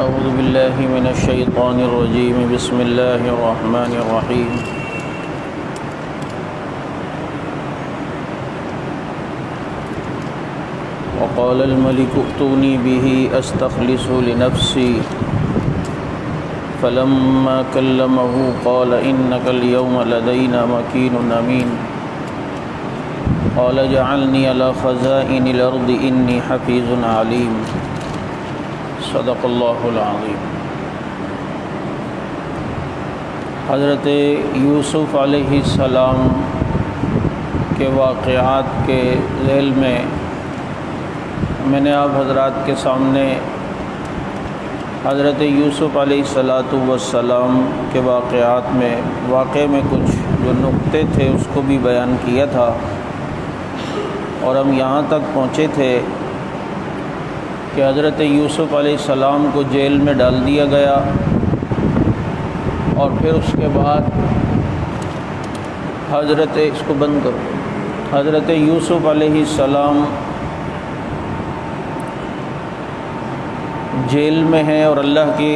اعوذ باللہ من الشیطان الرجیم بسم اللہ الرحمن الرحیم وقال الملك ائتوني به استخلصه لنفسي فلما كلمه قال إنك اليوم لدينا مكين أمين قال اجعلني على خزائن الأرض إني حفيظ عليم صدق اللہ العظیم۔ حضرت یوسف علیہ السلام کے واقعات کے ذیل میں نے آپ حضرات کے سامنے حضرت یوسف علیہ السلام کے واقعات میں واقعے میں کچھ جو نقطے تھے اس کو بھی بیان کیا تھا، اور ہم یہاں تک پہنچے تھے کہ حضرت یوسف علیہ السلام کو جیل میں ڈال دیا گیا، اور پھر اس کے بعد حضرت یوسف علیہ السلام جیل میں ہیں اور اللہ کی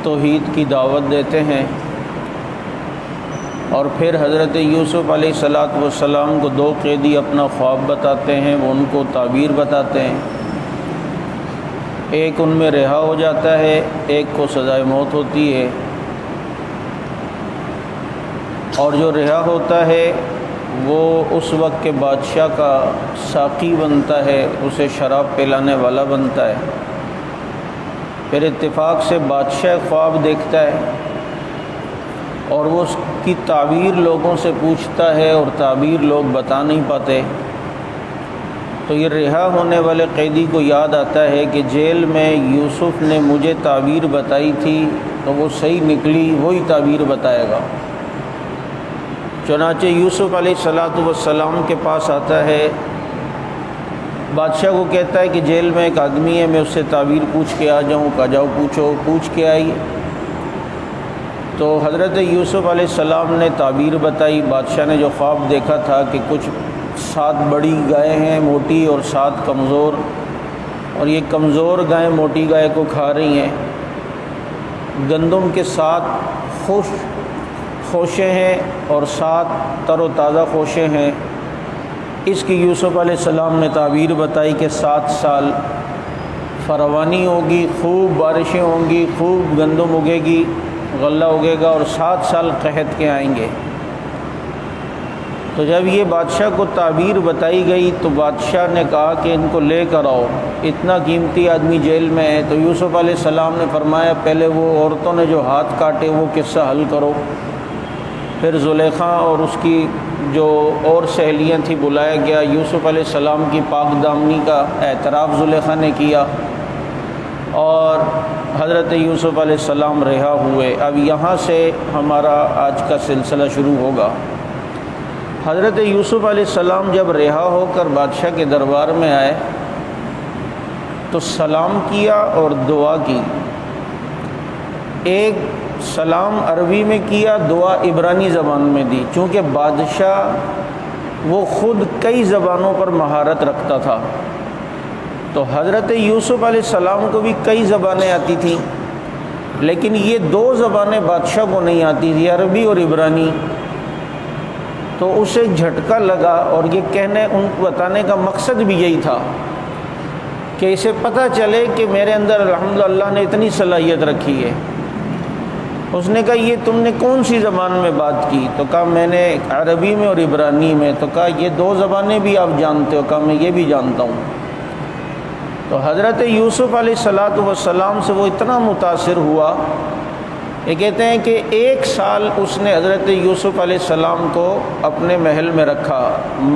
توحید کی دعوت دیتے ہیں، اور پھر حضرت یوسف علیہ السلام کو دو قیدی اپنا خواب بتاتے ہیں، وہ ان کو تعبیر بتاتے ہیں، ایک ان میں رہا ہو جاتا ہے، ایک کو سزائے موت ہوتی ہے، اور جو رہا ہوتا ہے وہ اس وقت کے بادشاہ کا ساقی بنتا ہے، اسے شراب پلانے والا بنتا ہے۔ پھر اتفاق سے بادشاہ خواب دیکھتا ہے اور وہ اس کی تعبیر لوگوں سے پوچھتا ہے، اور تعبیر لوگ بتا نہیں پاتے، تو یہ رہا ہونے والے قیدی کو یاد آتا ہے کہ جیل میں یوسف نے مجھے تعبیر بتائی تھی، تو وہ صحیح نکلی، وہی تعبیر بتائے گا۔ چنانچہ یوسف علیہ السلام کے پاس آتا ہے، بادشاہ کو کہتا ہے کہ جیل میں ایک آدمی ہے، میں اس سے تعبیر پوچھ کے آ جاؤں، کہا جاؤ پوچھو، پوچھ کے آئی۔ تو حضرت یوسف علیہ السلام نے تعبیر بتائی، بادشاہ نے جو خواب دیکھا تھا کہ کچھ 7 بڑی گائے ہیں موٹی اور 7 کمزور، اور یہ کمزور گائیں موٹی گائے کو کھا رہی ہیں، گندم کے 7 خوشے ہیں اور 7 تر و تازہ خوشے ہیں۔ اس کی یوسف علیہ السلام نے تعبیر بتائی کہ 7 سال فراوانی ہوگی، خوب بارشیں ہوں گی، خوب گندم اگے گی، غلہ اگے گا، اور 7 سال قحط کے آئیں گے۔ تو جب یہ بادشاہ کو تعبیر بتائی گئی تو بادشاہ نے کہا کہ ان کو لے کر آؤ، اتنا قیمتی آدمی جیل میں ہے۔ تو یوسف علیہ السلام نے فرمایا پہلے وہ عورتوں نے جو ہاتھ کاٹے وہ قصہ حل کرو۔ پھر زلیخا اور اس کی جو اور سہیلیاں تھیں بلایا گیا، یوسف علیہ السلام کی پاک دامنی کا اعتراف زلیخا نے کیا، اور حضرت یوسف علیہ السلام رہا ہوئے۔ اب یہاں سے ہمارا آج کا سلسلہ شروع ہوگا۔ حضرت یوسف علیہ السلام جب رہا ہو کر بادشاہ کے دربار میں آئے تو سلام کیا اور دعا کی۔ ایک سلام عربی میں کیا، دعا عبرانی زبان میں دی، چونکہ بادشاہ وہ خود کئی زبانوں پر مہارت رکھتا تھا، تو حضرت یوسف علیہ السلام کو بھی کئی زبانیں آتی تھیں، لیکن یہ 2 زبانیں بادشاہ کو نہیں آتی تھی، عربی اور عبرانی۔ تو اسے جھٹکا لگا، اور یہ کہنے ان کو بتانے کا مقصد بھی یہی تھا کہ اسے پتہ چلے کہ میرے اندر الحمدللہ اللہ نے اتنی صلاحیت رکھی ہے۔ اس نے کہا یہ تم نے کون سی زبان میں بات کی؟ تو کہا میں نے عربی میں اور عبرانی میں۔ تو کہا یہ 2 زبانیں بھی آپ جانتے ہو؟ کہا میں یہ بھی جانتا ہوں۔ تو حضرت یوسف علیہ السلام سے وہ اتنا متاثر ہوا، یہ کہتے ہیں کہ 1 سال اس نے حضرت یوسف علیہ السلام کو اپنے محل میں رکھا،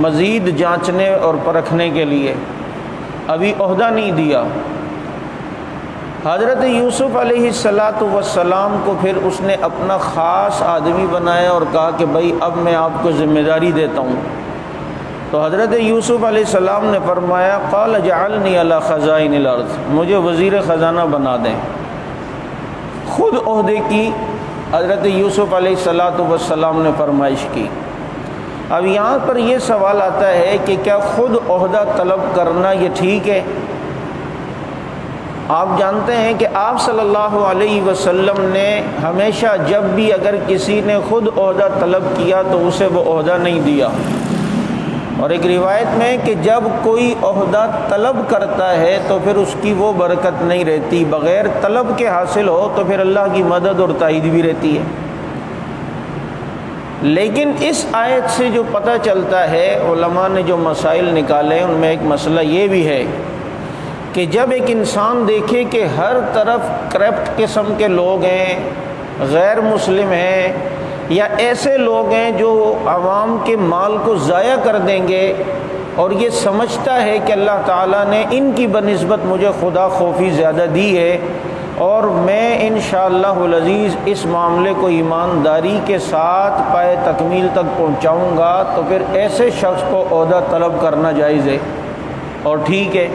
مزید جانچنے اور پرکھنے کے لیے، ابھی عہدہ نہیں دیا۔ حضرت یوسف علیہ السلام کو پھر اس نے اپنا خاص آدمی بنایا اور کہا کہ بھائی اب میں آپ کو ذمہ داری دیتا ہوں۔ تو حضرت یوسف علیہ السلام نے فرمایا قال اجعلنی علی خزائن الارض، مجھے وزیر خزانہ بنا دیں۔ خود عہدے کی حضرت یوسف علیہ السلام نے فرمائش کی۔ اب یہاں پر یہ سوال آتا ہے کہ کیا خود عہدہ طلب کرنا یہ ٹھیک ہے؟ آپ جانتے ہیں کہ آپ صلی اللہ علیہ وسلم نے ہمیشہ جب بھی اگر کسی نے خود عہدہ طلب کیا تو اسے وہ عہدہ نہیں دیا، اور ایک روایت میں کہ جب کوئی عہدہ طلب کرتا ہے تو پھر اس کی وہ برکت نہیں رہتی، بغیر طلب کے حاصل ہو تو پھر اللہ کی مدد اور تائید بھی رہتی ہے۔ لیکن اس آیت سے جو پتہ چلتا ہے، علماء نے جو مسائل نکالے ان میں ایک مسئلہ یہ بھی ہے کہ جب ایک انسان دیکھے کہ ہر طرف کرپٹ قسم کے لوگ ہیں، غیر مسلم ہیں، یا ایسے لوگ ہیں جو عوام کے مال کو ضائع کر دیں گے، اور یہ سمجھتا ہے کہ اللہ تعالیٰ نے ان کی بنسبت مجھے خدا خوفی زیادہ دی ہے، اور میں انشاءاللہ العزیز اس معاملے کو ایمانداری کے ساتھ پائے تکمیل تک پہنچاؤں گا، تو پھر ایسے شخص کو عہدہ طلب کرنا جائز ہے اور ٹھیک ہے۔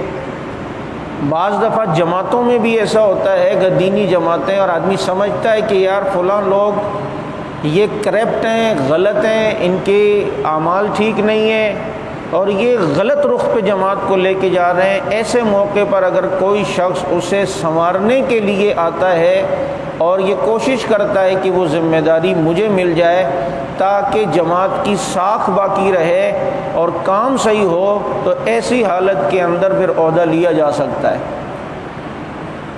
بعض دفعہ جماعتوں میں بھی ایسا ہوتا ہے، دینی جماعتیں، اور آدمی سمجھتا ہے کہ یار فلاں لوگ یہ کرپٹ ہیں، غلط ہیں، ان کے اعمال ٹھیک نہیں ہیں اور یہ غلط رخ پہ جماعت کو لے کے جا رہے ہیں۔ ایسے موقع پر اگر کوئی شخص اسے سنوارنے کے لیے آتا ہے اور یہ کوشش کرتا ہے کہ وہ ذمہ داری مجھے مل جائے تاکہ جماعت کی ساکھ باقی رہے اور کام صحیح ہو، تو ایسی حالت کے اندر پھر عہدہ لیا جا سکتا ہے۔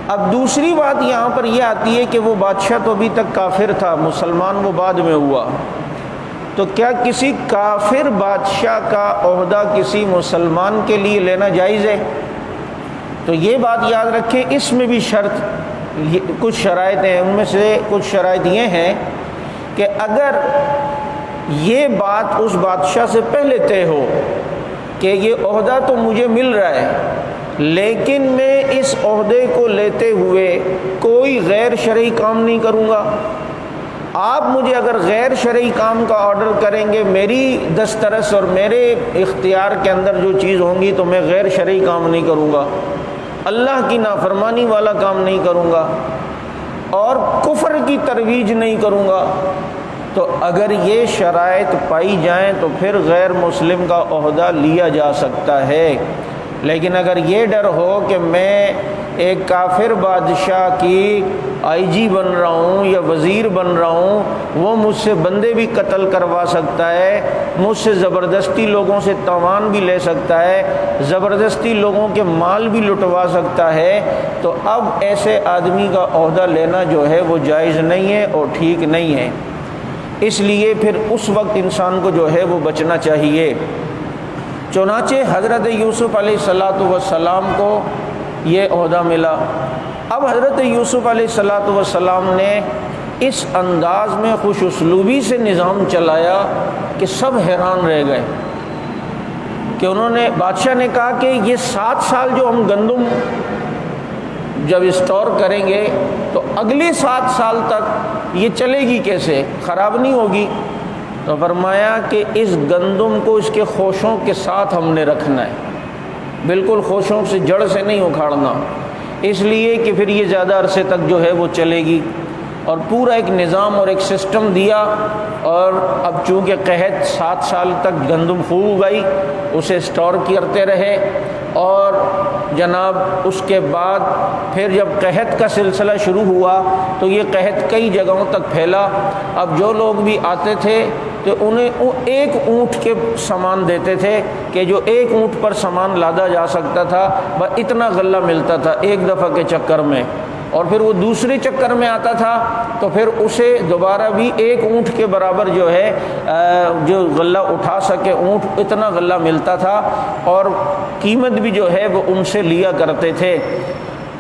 اب دوسری بات یہاں پر یہ آتی ہے کہ وہ بادشاہ تو ابھی تک کافر تھا، مسلمان وہ بعد میں ہوا، تو کیا کسی کافر بادشاہ کا عہدہ کسی مسلمان کے لیے لینا جائز ہے؟ تو یہ بات یاد رکھیں، اس میں بھی کچھ شرائط ہیں، ان میں سے کچھ شرائط یہ ہیں کہ اگر یہ بات اس بادشاہ سے پہلے طے ہو کہ یہ عہدہ تو مجھے مل رہا ہے، لیکن میں اس عہدے کو لیتے ہوئے کوئی غیر شرعی کام نہیں کروں گا، آپ مجھے اگر غیر شرعی کام کا آرڈر کریں گے، میری دسترس اور میرے اختیار کے اندر جو چیز ہوں گی تو میں غیر شرعی کام نہیں کروں گا، اللہ کی نافرمانی والا کام نہیں کروں گا اور کفر کی ترویج نہیں کروں گا، تو اگر یہ شرائط پائی جائیں تو پھر غیر مسلم کا عہدہ لیا جا سکتا ہے۔ لیکن اگر یہ ڈر ہو کہ میں ایک کافر بادشاہ کی آئی جی بن رہا ہوں یا وزیر بن رہا ہوں، وہ مجھ سے بندے بھی قتل کروا سکتا ہے، مجھ سے زبردستی لوگوں سے تاوان بھی لے سکتا ہے، زبردستی لوگوں کے مال بھی لٹوا سکتا ہے، تو اب ایسے آدمی کا عہدہ لینا جو ہے وہ جائز نہیں ہے اور ٹھیک نہیں ہے۔ اس لیے پھر اس وقت انسان کو جو ہے وہ بچنا چاہیے۔ چنانچہ حضرت یوسف علیہ السلام کو یہ عہدہ ملا۔ اب حضرت یوسف علیہ السلام نے اس انداز میں خوش اسلوبی سے نظام چلایا کہ سب حیران رہ گئے، کہ انہوں نے بادشاہ نے کہا کہ یہ 7 سال جو ہم گندم جب اسٹور کریں گے تو اگلے 7 سال تک یہ چلے گی کیسے، خراب نہیں ہوگی؟ تو فرمایا کہ اس گندم کو اس کے خوشوں کے ساتھ ہم نے رکھنا ہے، بالکل خوشوں سے جڑ سے نہیں اکھاڑنا، اس لیے کہ پھر یہ زیادہ عرصے تک جو ہے وہ چلے گی، اور پورا ایک نظام اور ایک سسٹم دیا۔ اور اب چونکہ قحط 7 سال تک گندم خوب اگائی، اسے اسٹور کرتے رہے، اور جناب اس کے بعد پھر جب قحط کا سلسلہ شروع ہوا تو یہ قحط کئی جگہوں تک پھیلا۔ اب جو لوگ بھی آتے تھے تو انہیں ایک اونٹ کے سامان دیتے تھے کہ جو ایک اونٹ پر سامان لادا جا سکتا تھا، بس اتنا غلہ ملتا تھا ایک دفعہ کے چکر میں، اور پھر وہ دوسرے چکر میں آتا تھا تو پھر اسے دوبارہ بھی ایک اونٹ کے برابر جو ہے جو غلہ اٹھا سکے اونٹ، اتنا غلہ ملتا تھا، اور قیمت بھی جو ہے وہ ان سے لیا کرتے تھے۔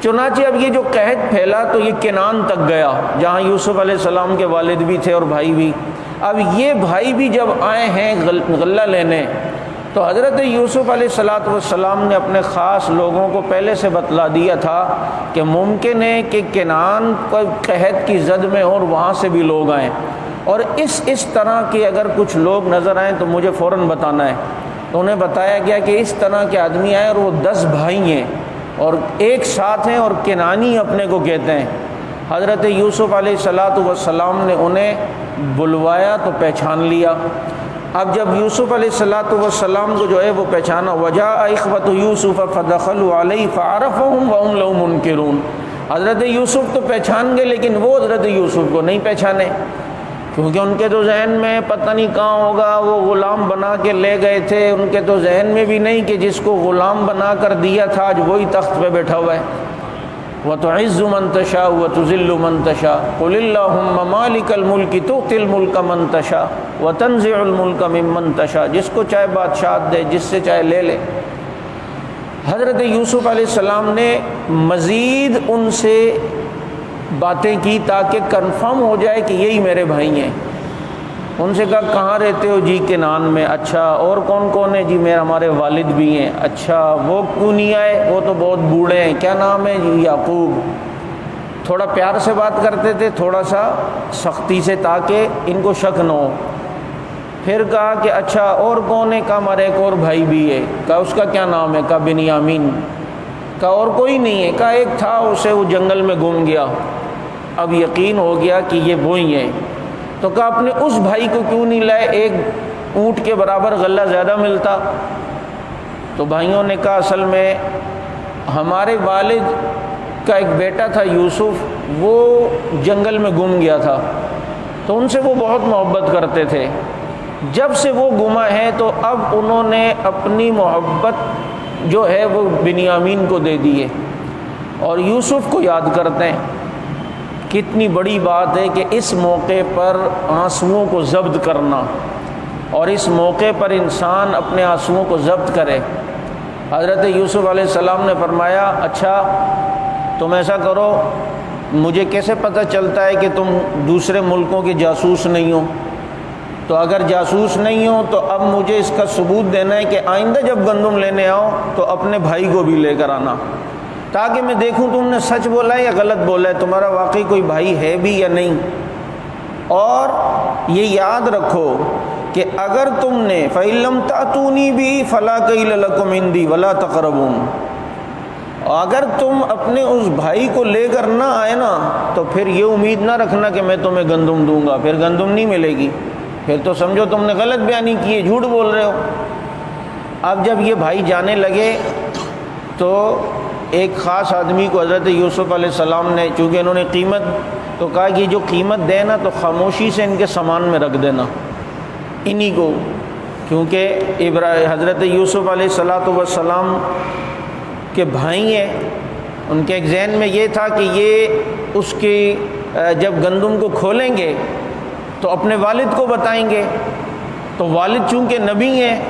چنانچہ اب یہ جو قحط پھیلا تو یہ کنعان تک گیا، جہاں یوسف علیہ السلام کے والد بھی تھے اور بھائی بھی۔ اب یہ بھائی بھی جب آئے ہیں غلہ لینے، تو حضرت یوسف علیہ السلام نے اپنے خاص لوگوں کو پہلے سے بتلا دیا تھا کہ ممکن ہے کہ کنعان پر قحط کی زد میں اور وہاں سے بھی لوگ آئیں، اور اس طرح کے اگر کچھ لوگ نظر آئیں تو مجھے فوراً بتانا ہے۔ تو انہیں بتایا گیا کہ اس طرح کے آدمی آئے اور وہ 10 بھائی ہیں اور ایک ساتھ ہیں اور کنعانی اپنے کو کہتے ہیں۔ حضرت یوسف علیہ السلام نے انہیں بلوایا تو پہچان لیا، اب جب یوسف علیہ السلام کو جو ہے وہ پہچانا، وجاء اخوۃ یوسف فدخلوا علیہ فعرفهم وهم له منکرون، حضرت یوسف تو پہچان گئے لیکن وہ حضرت یوسف کو نہیں پہچانے، کیونکہ ان کے تو ذہن میں پتہ نہیں کہاں ہوگا، وہ غلام بنا کے لے گئے تھے، ان کے تو ذہن میں بھی نہیں کہ جس کو غلام بنا کر دیا تھا آج وہی تخت پہ بیٹھا ہوا ہے۔ وَتُعِزُّ مَن تَشَاءُ وَتُذِلُّ مَن تَشَاءُ قُلِ اللَّهُمَّ مَالِكَ الْمُلْكِ تُؤْتِي الْمُلْكَ مَن تَشَاءُ وَتَنزِعُ الْمُلْكَ مِمَّن تَشَاءُ، جس کو چاہے بادشاہت دے، جس سے چاہے لے لے۔ حضرت یوسف علیہ السلام نے مزید ان سے باتیں کی تاکہ کنفرم ہو جائے کہ یہی میرے بھائی ہیں۔ ان سے کہا کہاں رہتے ہو؟ جی کنعان میں۔ اچھا اور کون کون ہے؟ جی ہمارے والد بھی ہیں۔ اچھا وہ کیوں نہیں آئے؟ وہ تو بہت بوڑھے ہیں۔ کیا نام ہے؟ جی یعقوب۔ تھوڑا پیار سے بات کرتے تھے، تھوڑا سا سختی سے تاکہ ان کو شک نہ ہو۔ پھر کہا کہ اچھا اور کون ہے؟ کہا ہمارا ایک اور بھائی بھی ہے۔ کہا اس کا کیا نام ہے؟ کہا بنیامین۔ کہا اور کوئی نہیں ہے؟ کہا ایک تھا، اسے وہ جنگل میں گم گیا۔ اب یقین ہو گیا کہ یہ وہی ہیں۔ تو کہا اپنے اس بھائی کو کیوں نہیں لائے؟ ایک اونٹ کے برابر غلہ زیادہ ملتا۔ تو بھائیوں نے کہا اصل میں ہمارے والد کا ایک بیٹا تھا یوسف، وہ جنگل میں گم گیا تھا، تو ان سے وہ بہت محبت کرتے تھے۔ جب سے وہ گما ہے تو اب انہوں نے اپنی محبت جو ہے وہ بنیامین کو دے دی ہے اور یوسف کو یاد کرتے ہیں۔ کتنی بڑی بات ہے کہ اس موقع پر آنسوؤں کو ضبط کرنا، اور اس موقع پر انسان اپنے آنسوؤں کو ضبط کرے۔ حضرت یوسف علیہ السلام نے فرمایا اچھا تم ایسا کرو، مجھے کیسے پتہ چلتا ہے کہ تم دوسرے ملکوں کے جاسوس نہیں ہو؟ تو اگر جاسوس نہیں ہو تو اب مجھے اس کا ثبوت دینا ہے کہ آئندہ جب گندم لینے آؤ تو اپنے بھائی کو بھی لے کر آنا، تاکہ میں دیکھوں تم نے سچ بولا ہے یا غلط بولا ہے، تمہارا واقعی کوئی بھائی ہے بھی یا نہیں۔ اور یہ یاد رکھو کہ اگر تم نے فَإِن لَّمْ تَأْتُونِي بِهِ فَلَا كَيْلَ لَكُمْ عِندِي وَلَا تَقْرَبُونِ، اگر تم اپنے اس بھائی کو لے کر نہ آئے نا تو پھر یہ امید نہ رکھنا کہ میں تمہیں گندم دوں گا، پھر گندم نہیں ملے گی، پھر تو سمجھو تم نے غلط بیانی کی ہے، جھوٹ بول رہے ہو۔ اب جب یہ بھائی جانے لگے تو ایک خاص آدمی کو حضرت یوسف علیہ السلام نے، چونکہ انہوں نے قیمت تو کہا کہ جو قیمت دے نا تو خاموشی سے ان کے سامان میں رکھ دینا انہی کو، کیونکہ حضرت یوسف علیہ السلام کے بھائی ہیں۔ ان کے ایک ذہن میں یہ تھا کہ یہ اس کی جب گندم کو کھولیں گے تو اپنے والد کو بتائیں گے، تو والد چونکہ نبی ہیں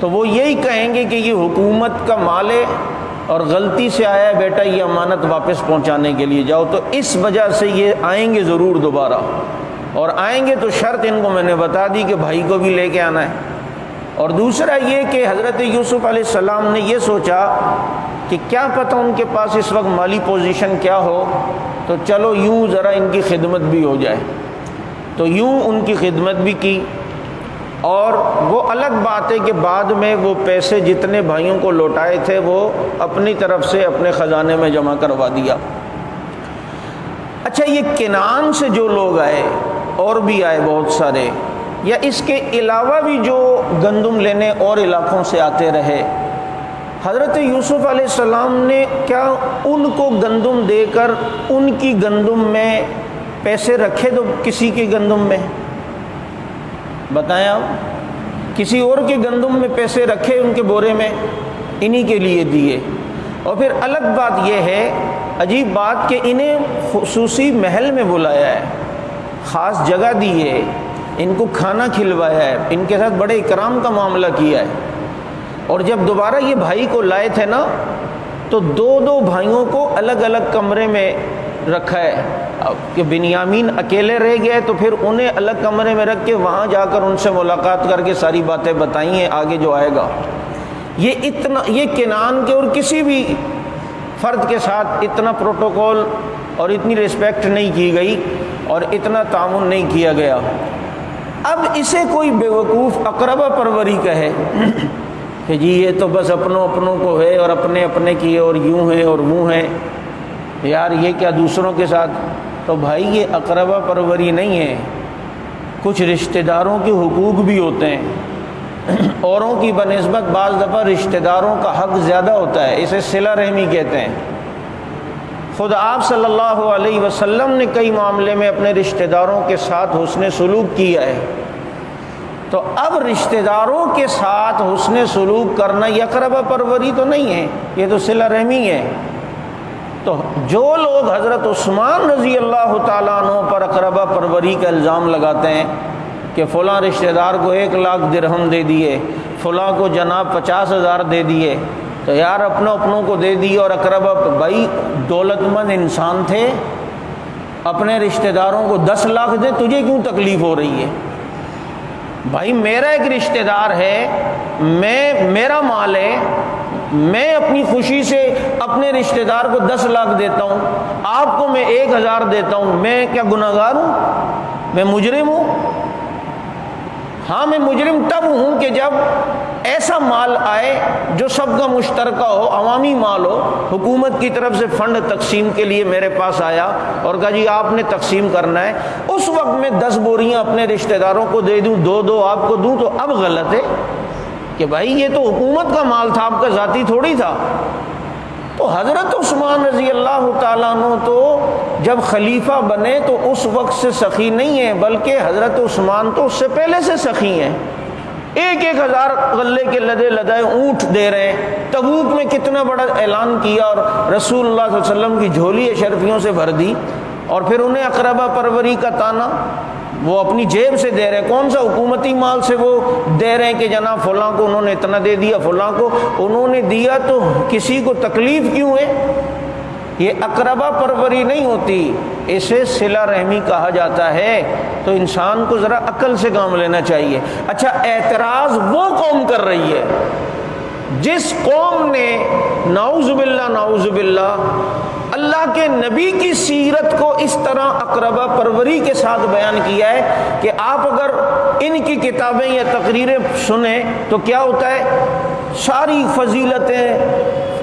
تو وہ یہی کہیں گے کہ یہ حکومت کا مال ہے اور غلطی سے آیا ہے بیٹا، یہ امانت واپس پہنچانے کے لیے جاؤ، تو اس وجہ سے یہ آئیں گے ضرور دوبارہ، اور آئیں گے تو شرط ان کو میں نے بتا دی کہ بھائی کو بھی لے کے آنا ہے۔ اور دوسرا یہ کہ حضرت یوسف علیہ السلام نے یہ سوچا کہ کیا پتہ ان کے پاس اس وقت مالی پوزیشن کیا ہو، تو چلو یوں ذرا ان کی خدمت بھی ہو جائے، تو یوں ان کی خدمت بھی کی۔ اور وہ الگ بات ہے کہ بعد میں وہ پیسے جتنے بھائیوں کو لوٹائے تھے وہ اپنی طرف سے اپنے خزانے میں جمع کروا دیا۔ اچھا یہ کنعان سے جو لوگ آئے اور بھی آئے بہت سارے، یا اس کے علاوہ بھی جو گندم لینے اور علاقوں سے آتے رہے، حضرت یوسف علیہ السلام نے کیا ان کو گندم دے کر ان کی گندم میں پیسے رکھے تو کسی کی گندم میں؟ بتائیں آپ، کسی اور کے گندم میں پیسے رکھے ان کے بورے میں، انہی کے لیے دیے۔ اور پھر الگ بات یہ ہے، عجیب بات کہ انہیں خصوصی محل میں بلایا ہے، خاص جگہ دی ہے، ان کو کھانا کھلوایا ہے، ان کے ساتھ بڑے اکرام کا معاملہ کیا ہے۔ اور جب دوبارہ یہ بھائی کو لائے تھے نا تو دو بھائیوں کو الگ الگ کمرے میں رکھا ہے کہ بنیامین اکیلے رہ گئے تو پھر انہیں الگ کمرے میں رکھ کے وہاں جا کر ان سے ملاقات کر کے ساری باتیں بتائی ہیں آگے جو آئے گا۔ یہ کنعان کے اور کسی بھی فرد کے ساتھ اتنا پروٹوکول اور اتنی رسپیکٹ نہیں کی گئی اور اتنا تعاون نہیں کیا گیا۔ اب اسے کوئی بیوقوف اقربا پروری کہے کہ جی یہ تو بس اپنوں کو ہے اور اپنے کیے اور یوں ہیں اور وہ ہیں، یار یہ کیا دوسروں کے ساتھ؟ تو بھائی یہ اقربا پروری نہیں ہے، کچھ رشتہ داروں کے حقوق بھی ہوتے ہیں، اوروں کی بنسبت بعض دفعہ رشتہ داروں کا حق زیادہ ہوتا ہے، اسے صلہ رحمی کہتے ہیں۔ خود آپ صلی اللہ علیہ وسلم نے کئی معاملے میں اپنے رشتہ داروں کے ساتھ حسن سلوک کیا ہے، تو اب رشتہ داروں کے ساتھ حسن سلوک کرنا یہ اقربا پروری تو نہیں ہے، یہ تو صلہ رحمی ہے۔ تو جو لوگ حضرت عثمان رضی اللہ تعالیٰ عنہ پر اقربا پروری کا الزام لگاتے ہیں کہ فلاں رشتہ دار کو 1,00,000 درہم دے دیے، فلاں کو جناب 50,000 دے دیے، تو یار اپنوں کو دے دیے، اور اقربا بھائی دولت مند انسان تھے، اپنے رشتہ داروں کو 10 لاکھ دیں، تجھے کیوں تکلیف ہو رہی ہے؟ بھائی میرا ایک رشتہ دار ہے، میرا مال ہے، میں اپنی خوشی سے اپنے رشتہ دار کو 10 لاکھ دیتا ہوں، آپ کو میں 1,000 دیتا ہوں، میں کیا گناہ گار ہوں؟ میں مجرم ہوں؟ ہاں میں مجرم تب ہوں کہ جب ایسا مال آئے جو سب کا مشترکہ ہو، عوامی مال ہو، حکومت کی طرف سے فنڈ تقسیم کے لیے میرے پاس آیا اور کہا جی آپ نے تقسیم کرنا ہے، اس وقت میں 10 بوریاں اپنے رشتہ داروں کو دے دوں، 2 آپ کو دوں، تو اب غلط ہے کہ بھائی یہ تو حکومت کا مال تھا، آپ کا ذاتی تھوڑی تھا۔ تو حضرت عثمان رضی اللہ تعالیٰ عنہ تو جب خلیفہ بنے تو اس وقت سے سخی نہیں ہیں، بلکہ حضرت عثمان تو اس سے پہلے سے سخی ہیں۔ 1,000 غلے کے لدائے اونٹ دے رہے ہیں، تبوک میں کتنا بڑا اعلان کیا اور رسول اللہ صلی اللہ علیہ وسلم کی جھولی اشرفیوں سے بھر دی، اور پھر انہیں اقربا پروری کا تانا، وہ اپنی جیب سے دے رہے ہیں، کون سا حکومتی مال سے وہ دے رہے ہیں کہ جناب فلاں کو انہوں نے اتنا دے دیا، فلاں کو انہوں نے دیا، تو کسی کو تکلیف کیوں ہے؟ یہ اقربا پروری نہیں ہوتی، اسے صلہ رحمی کہا جاتا ہے۔ تو انسان کو ذرا عقل سے کام لینا چاہیے۔ اچھا، اعتراض وہ قوم کر رہی ہے جس قوم نے نعوذ باللہ اللہ کے نبی کی سیرت کو اس طرح اقربا پروری کے ساتھ بیان کیا ہے کہ آپ اگر ان کی کتابیں یا تقریریں سنیں تو کیا ہوتا ہے، ساری فضیلتیں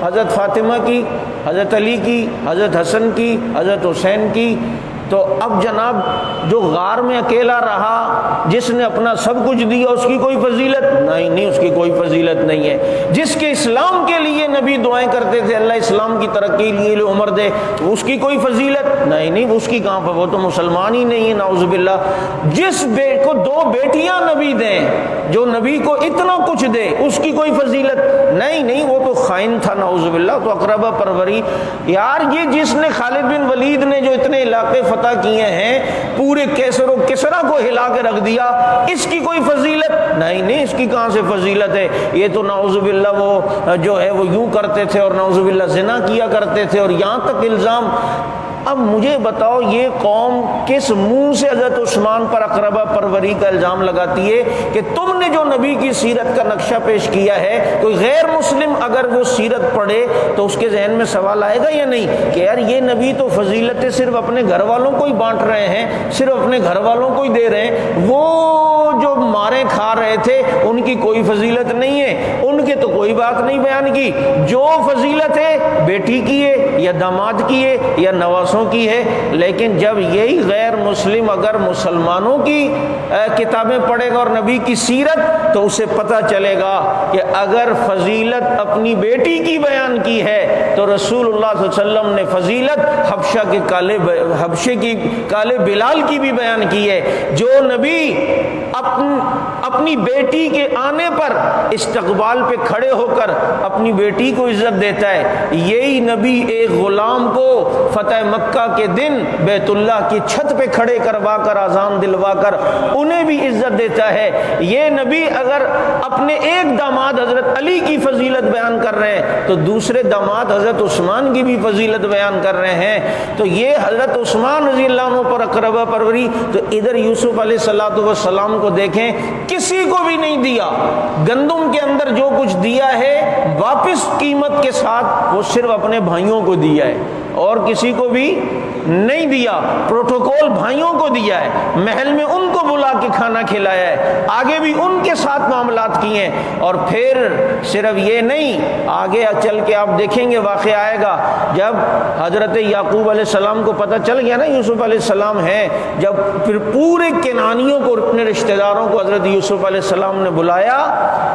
حضرت فاطمہ کی، حضرت علی کی، حضرت حسن کی، حضرت حسین کی، تو اب جناب جو غار میں اکیلا رہا، جس نے اپنا سب کچھ دیا، اس کی کوئی فضیلت نہیں، اس کی کوئی فضیلت نہیں ہے۔ جس کے اسلام کے لیے نبی دعائیں کرتے تھے اللہ اسلام کی ترقی لیے عمر دے، اس کی کوئی فضیلت نہیں، اس کی کہاں پر، وہ تو مسلمان ہی نہیں ہے نعوذ باللہ۔ جس کو 2 بیٹیاں نبی دیں، جو نبی کو اتنا کچھ دے، اس کی کوئی فضیلت نہیں، وہ تو خائن تھا نعوذ باللہ۔ تو اقربا پروری، یار یہ جس نے خالد بن ولید نے جو اتنے علاقے فتح کیے ہیں، پورے کیسر و کسرا کو ہلا کے رکھ دیا، اس کی کوئی فضیلت نہیں، اس کی کہاں سے فضیلت ہے؟ یہ تو نعوذ باللہ وہ جو ہے وہ یوں کرتے تھے اور نعوذ باللہ زنا کیا کرتے تھے، اور یہاں تک الزام۔ اب مجھے بتاؤ یہ قوم کس منہ سے حضرت عثمان پر اقربا پروری کا الزام لگاتی ہے کہ تم نے جو نبی کی سیرت کا نقشہ پیش کیا ہے، کوئی غیر مسلم اگر وہ سیرت پڑھے تو اس کے ذہن میں سوال آئے گا یا نہیں کہ یار یہ نبی تو فضیلتیں صرف اپنے گھر والوں کو ہی بانٹ رہے ہیں، صرف اپنے گھر والوں کو ہی دے رہے ہیں، وہ جو مارے کھا رہے تھے ان کی کوئی فضیلت نہیں ہے، ان کے تو کوئی بات نہیں بیان کی، جو فضیلت ہے بیٹی کی ہے یا داماد کی ہے یا نواز کی ہے۔ لیکن جب یہی غیر مسلم اگر مسلمانوں کی کتابیں پڑھے گا اور نبی کی سیرت، تو اسے پتہ چلے گا کہ اگر فضیلت اپنی بیٹی کی بیان کی ہے تو رسول اللہ صلی اللہ علیہ وسلم نے فضیلت حبشے کی کالے بلال کی بھی بیان کی ہے۔ جو نبی اپنی بیٹی کے آنے پر استقبال پہ کھڑے ہو کر اپنی بیٹی کو عزت دیتا ہے، یہی نبی ایک غلام کو فتح مکہ کے دن بیت اللہ کی چھت پہ کھڑے کروا کر اذان دلوا کر انہیں بھی عزت دیتا ہے۔ یہ نبی اگر اپنے ایک داماد حضرت علی کی فضیلت بیان کر رہے ہیں تو دوسرے داماد حضرت عثمان کی بھی فضیلت بیان کر رہے ہیں۔ تو یہ حضرت عثمان رضی اللہ عنہ پر اقربا پروری، تو ادھر یوسف علیہ السلام کو دیکھیں، کسی کو بھی نہیں دیا، گندم کے اندر جو کچھ دیا ہے واپس قیمت کے ساتھ وہ صرف اپنے بھائیوں کو دیا ہے۔ اور کسی کو بھی نہیں دیا، پروٹوکول بھائیوں کو دیا ہے، محل میں ان کو بلا کے کھانا کھلایا ہے، آگے بھی ان کے ساتھ معاملات کیے ہیں۔ اور پھر صرف یہ نہیں، آگے چل کے آپ دیکھیں گے واقعہ آئے گا، جب حضرت یعقوب علیہ السلام کو پتہ چل گیا نا یوسف علیہ السلام ہیں، جب پھر پورے کنانیوں کو، اپنے رشتہ داروں کو حضرت یوسف علیہ السلام نے بلایا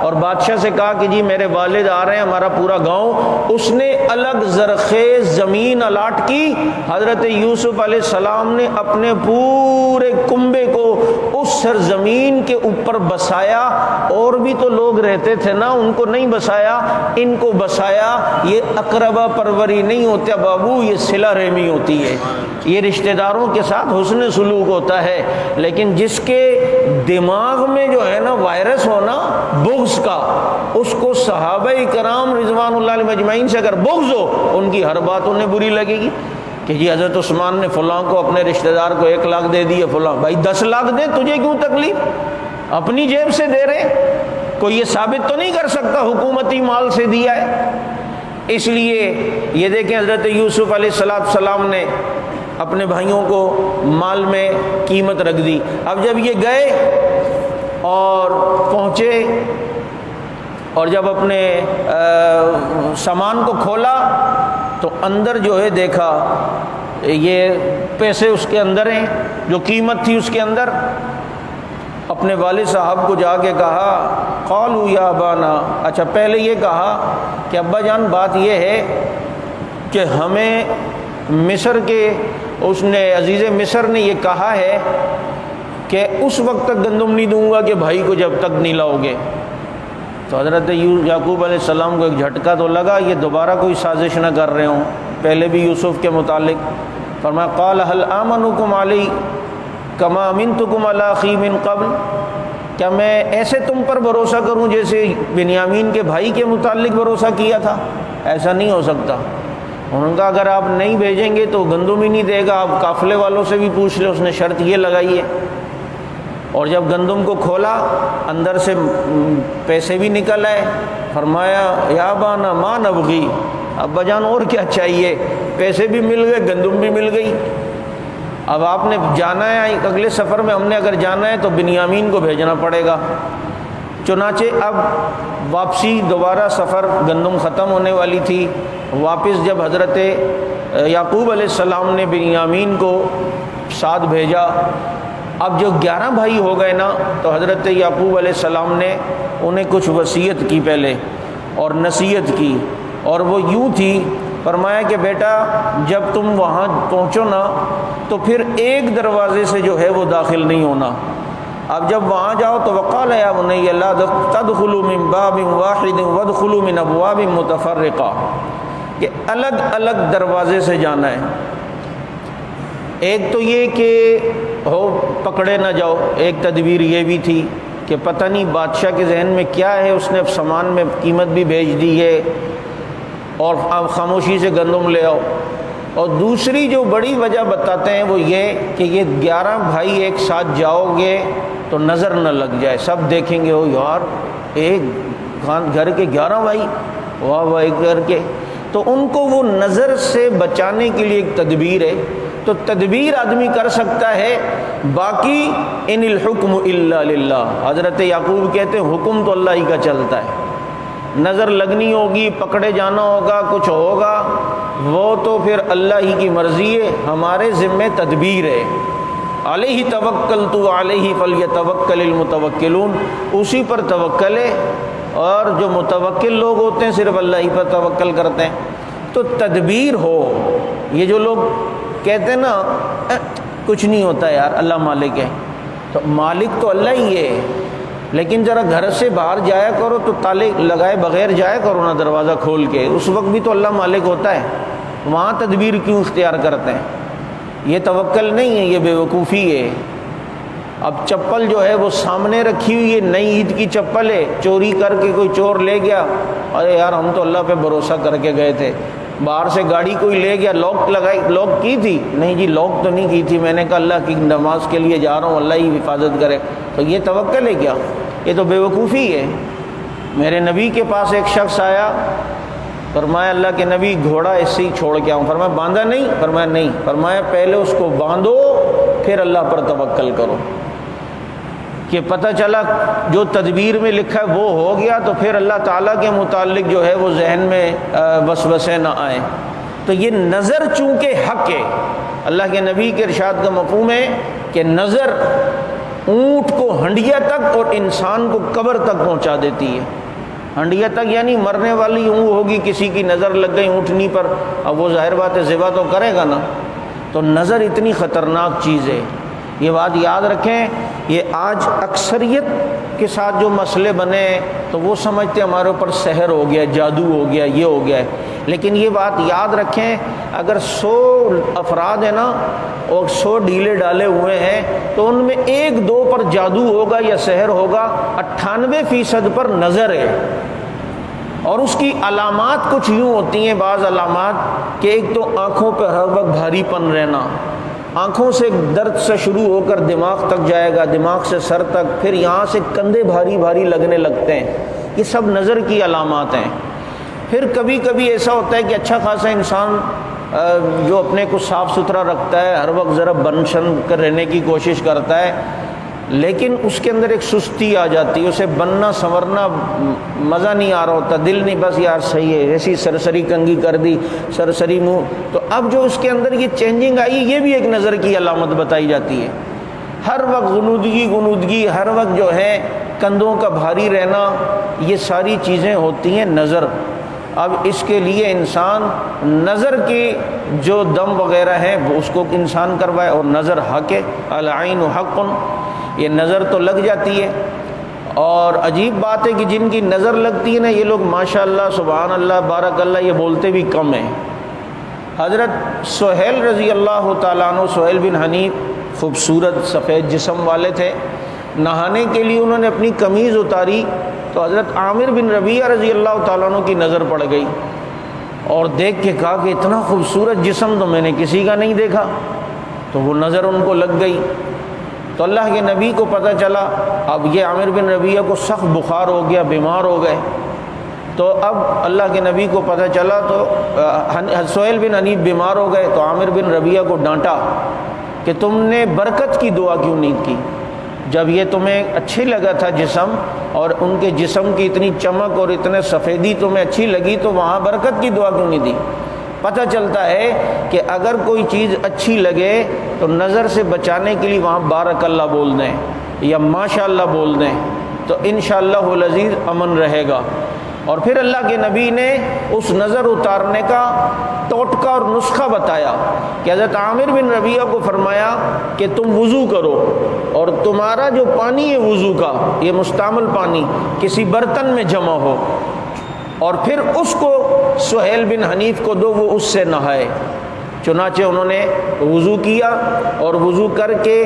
اور بادشاہ سے کہا کہ جی میرے والد آ رہے ہیں، ہمارا پورا گاؤں، اس نے الگ زرخیز زمین الاٹ کی، حضرت یوسف علیہ السلام نے اپنے پورے کنبے کو اس سرزمین کے اوپر بسایا، اور بھی تو لوگ رہتے تھے نا، ان کو نہیں بسایا، ان کو بسایا۔ یہ اقربا پروری نہیں ہوتا بابو، یہ صلہ رحمی ہوتی ہے، یہ رشتہ داروں کے ساتھ حسن سلوک ہوتا ہے۔ لیکن جس کے دماغ میں جو ہے نا وائرس ہونا بغض کا، اس کو صحابہ کرام رضوان اللہ علیہم اجمعین سے اگر بغض ہو، ان کی ہر بات انہیں بری لگے گی کہ جی حضرت عثمان نے فلاں کو، اپنے رشتہ دار کو 1 لاکھ دے دیے، فلاں بھائی 10 لاکھ دے، تجھے کیوں تکلیف؟ اپنی جیب سے دے رہے، کوئی یہ ثابت تو نہیں کر سکتا حکومتی مال سے دیا ہے۔ اس لیے یہ دیکھیں حضرت یوسف علیہ السلام نے اپنے بھائیوں کو مال میں قیمت رکھ دی۔ اب جب یہ گئے اور پہنچے اور جب اپنے سامان کو کھولا تو اندر جو ہے دیکھا یہ پیسے اس کے اندر ہیں، جو قیمت تھی اس کے اندر۔ اپنے والد صاحب کو جا کے کہا، قالوا یا ابانا، اچھا پہلے یہ کہا کہ ابا جان بات یہ ہے کہ ہمیں مصر کے اس نے عزیز مصر نے یہ کہا ہے کہ اس وقت تک گندم نہیں دوں گا کہ بھائی کو جب تک نہیں لاؤ گے۔ تو حضرت یعقوب علیہ السلام کو ایک جھٹکا تو لگا، یہ دوبارہ کوئی سازش نہ کر رہے ہوں، پہلے بھی یوسف کے متعلق فرمایا قال هل آمنکم علی کما امنتکم علی اخی من قبل، کیا میں ایسے تم پر بھروسہ کروں جیسے بنیامین کے بھائی کے متعلق بھروسہ کیا تھا؟ ایسا نہیں ہو سکتا۔ انہوں نے کہا اگر آپ نہیں بھیجیں گے تو گندم ہی نہیں دے گا، آپ قافلے والوں سے بھی پوچھ لیں، اس نے شرط یہ لگائی ہے۔ اور جب گندم کو کھولا اندر سے پیسے بھی نکل آئے، فرمایا یا ابانا ما نبغی، ابا جان اور کیا چاہیے، پیسے بھی مل گئے، گندم بھی مل گئی۔ اب آپ نے جانا ہے اگلے سفر میں، ہم نے اگر جانا ہے تو بنیامین کو بھیجنا پڑے گا۔ چنانچہ اب واپسی دوبارہ سفر، گندم ختم ہونے والی تھی، واپس جب حضرت یعقوب علیہ السلام نے بنیامین کو ساتھ بھیجا، اب جو 11 بھائی ہو گئے نا، تو حضرت یعقوب علیہ السلام نے انہیں کچھ وصیت کی پہلے اور نصیحت کی، اور وہ یوں تھی، فرمایا کہ بیٹا جب تم وہاں پہنچو نا تو پھر ایک دروازے سے جو ہے وہ داخل نہیں ہونا، اب جب وہاں جاؤ تو وقال یا بنی لا تدخلوا من باب واحد وادخلوا من ابواب متفرقہ، کہ الگ الگ دروازے سے جانا ہے۔ ایک تو یہ کہ ہو پکڑے نہ جاؤ، ایک تدبیر یہ بھی تھی کہ پتہ نہیں بادشاہ کے ذہن میں کیا ہے، اس نے سامان میں قیمت بھی بھیج دی ہے اور آپ خاموشی سے گندم لے آؤ۔ اور دوسری جو بڑی وجہ بتاتے ہیں وہ یہ کہ یہ 11 بھائی ایک ساتھ جاؤ گے تو نظر نہ لگ جائے، سب دیکھیں گے، او یار ایک گھر کے 11 بھائی، واہ واہ ایک گھر کے، تو ان کو وہ نظر سے بچانے کے لیے ایک تدبیر ہے۔ تو تدبیر آدمی کر سکتا ہے، باقی ان الحکم الا للہ، حضرت یعقوب کہتے ہیں حکم تو اللہ ہی کا چلتا ہے، نظر لگنی ہوگی، پکڑے جانا ہوگا، کچھ ہوگا، وہ تو پھر اللہ ہی کی مرضی ہے، ہمارے ذمے تدبیر ہے۔ علیہ توکلت علیہ فلیتوکل المتوکلون، اسی پر توکل ہے، اور جو متوکل لوگ ہوتے ہیں صرف اللہ ہی پر توکل کرتے ہیں۔ تو تدبیر ہو، یہ جو لوگ کہتے ہیں نا کچھ نہیں ہوتا یار اللہ مالک ہے، تو مالک تو اللہ ہی ہے، لیکن ذرا گھر سے باہر جایا کرو تو تالے لگائے بغیر جایا کرو نا، دروازہ کھول کے، اس وقت بھی تو اللہ مالک ہوتا ہے، وہاں تدبیر کیوں اختیار کرتے ہیں؟ یہ توکل نہیں ہے، یہ بے وقوفی ہے۔ اب چپل جو ہے وہ سامنے رکھی ہوئی ہے، نئی عید کی چپل ہے، چوری کر کے کوئی چور لے گیا، ارے یار ہم تو اللہ پہ بھروسہ کر کے گئے تھے، باہر سے گاڑی کوئی لے گیا، لاک کی تھی، نہیں جی لاک تو نہیں کی تھی، میں نے کہا اللہ کی نماز کے لیے جا رہا ہوں، اللہ ہی حفاظت کرے، تو یہ توکل ہے کیا؟ یہ تو بے وقوفی ہے۔ میرے نبی کے پاس ایک شخص آیا فرمایا اللہ کے نبی گھوڑا ایسے ہی چھوڑ کے آؤں؟ فرمایا باندھا نہیں؟ فرمایا نہیں۔ فرمایا پہلے اس کو باندھو پھر اللہ پر توکل کرو، کہ پتہ چلا جو تدبیر میں لکھا ہے وہ ہو گیا تو پھر اللہ تعالیٰ کے متعلق جو ہے وہ ذہن میں وسوسے نہ آئیں۔ تو یہ نظر چونکہ حق ہے، اللہ کے نبی کے ارشاد کا مفہوم ہے کہ نظر اونٹ کو ہنڈیا تک اور انسان کو قبر تک پہنچا دیتی ہے۔ ہنڈیا تک یعنی مرنے والی اونٹ ہوگی، کسی کی نظر لگ گئی اونٹنی پر، اب وہ ظاہر بات ہے ذبح تو کرے گا نا۔ تو نظر اتنی خطرناک چیز ہے، یہ بات یاد رکھیں۔ یہ آج اکثریت کے ساتھ جو مسئلے بنے تو وہ سمجھتے ہمارے اوپر سحر ہو گیا، جادو ہو گیا، یہ ہو گیا ہے، لیکن یہ بات یاد رکھیں اگر 100 افراد ہیں نا اور 100 ڈھیلے ڈالے ہوئے ہیں تو ان میں 1-2 پر جادو ہوگا یا سحر ہوگا، 98% پر نظر ہے۔ اور اس کی علامات کچھ یوں ہوتی ہیں، بعض علامات کہ ایک تو آنکھوں پہ ہر وقت بھاری پن رہنا، آنکھوں سے درد سے شروع ہو کر دماغ تک جائے گا، دماغ سے سر تک، پھر یہاں سے کندھے بھاری بھاری لگنے لگتے ہیں، یہ سب نظر کی علامات ہیں۔ پھر کبھی کبھی ایسا ہوتا ہے کہ اچھا خاصا انسان جو اپنے کو صاف ستھرا رکھتا ہے، ہر وقت ذرا بن شن کر رہنے کی کوشش کرتا ہے، لیکن اس کے اندر ایک سستی آ جاتی ہے، اسے بننا سنورنا مزہ نہیں آ رہا ہوتا، دل نہیں بس یار صحیح ہے، ایسی سرسری کنگھی کر دی، سرسری منہ، تو اب جو اس کے اندر یہ چینجنگ آئی یہ بھی ایک نظر کی علامت بتائی جاتی ہے۔ ہر وقت غنودگی، ہر وقت جو ہے کندھوں کا بھاری رہنا، یہ ساری چیزیں ہوتی ہیں نظر۔ اب اس کے لیے انسان نظر کی جو دم وغیرہ ہے اس کو انسان کروائے، اور نظر حق ہے، العین حق، یہ نظر تو لگ جاتی ہے۔ اور عجیب بات ہے کہ جن کی نظر لگتی ہے نا یہ لوگ ماشاءاللہ سبحان اللہ بارک اللہ یہ بولتے بھی کم ہیں۔ حضرت سہیل رضی اللہ تعالیٰ عنہ، سہیل بن حنیف خوبصورت سفید جسم والے تھے، نہانے کے لیے انہوں نے اپنی قمیض اتاری تو حضرت عامر بن ربیعہ رضی اللہ تعالیٰ عنہ کی نظر پڑ گئی، اور دیکھ کے کہا کہ اتنا خوبصورت جسم تو میں نے کسی کا نہیں دیکھا، تو وہ نظر ان کو لگ گئی۔ تو اللہ کے نبی کو پتہ چلا، اب یہ عامر بن ربیعہ کو سخت بخار ہو گیا، بیمار ہو گئے، تو اب اللہ کے نبی کو پتہ چلا تو سہیل بن حنیف بیمار ہو گئے، تو عامر بن ربیعہ کو ڈانٹا کہ تم نے برکت کی دعا کیوں نہیں کی؟ جب یہ تمہیں اچھی لگا تھا جسم، اور ان کے جسم کی اتنی چمک اور اتنے سفیدی تمہیں اچھی لگی تو وہاں برکت کی دعا کیوں نہیں دی؟ پتہ چلتا ہے کہ اگر کوئی چیز اچھی لگے تو نظر سے بچانے کے لیے وہاں بارک اللہ بول دیں یا ماشاء اللہ بول دیں تو انشاءاللہ العزیز امن رہے گا۔ اور پھر اللہ کے نبی نے اس نظر اتارنے کا ٹوٹکا اور نسخہ بتایا کہ حضرت عامر بن ربیعہ کو فرمایا کہ تم وضو کرو، اور تمہارا جو پانی ہے وضو کا، یہ مستعمل پانی کسی برتن میں جمع ہو، اور پھر اس کو سہیل بن حنیف کو دو، وہ اس سے نہائے۔ چنانچہ انہوں نے وضو کیا، اور وضو کر کے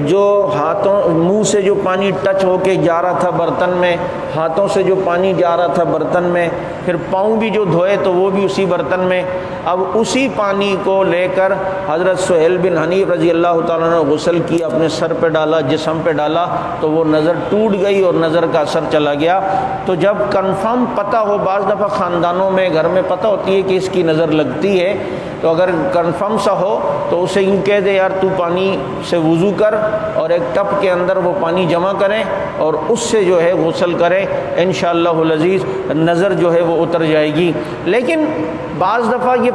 جو ہاتھوں منہ سے جو پانی ٹچ ہو کے جا رہا تھا برتن میں، ہاتھوں سے جو پانی جا رہا تھا برتن میں، پھر پاؤں بھی جو دھوئے تو وہ بھی اسی برتن میں، اب اسی پانی کو لے کر حضرت سہیل بن حنیف رضی اللہ تعالیٰ نے غسل کیا، اپنے سر پہ ڈالا، جسم پہ ڈالا، تو وہ نظر ٹوٹ گئی اور نظر کا اثر چلا گیا۔ تو جب کنفرم پتہ ہو، بعض دفعہ خاندانوں میں گھر میں پتہ ہوتی ہے کہ اس کی نظر لگتی ہے، تو اگر کنفرم سا ہو تو اسے یوں کہہ دے یار تو پانی سے وضو کر، اور ایک ٹب کے اندر وہ پانی جمع کریں اور اس سے جو ہے غسل کریں، انشاءاللہ العزیز نظر جو ہے وہ اتر جائے گی۔ لیکن بعض دفعہ یہ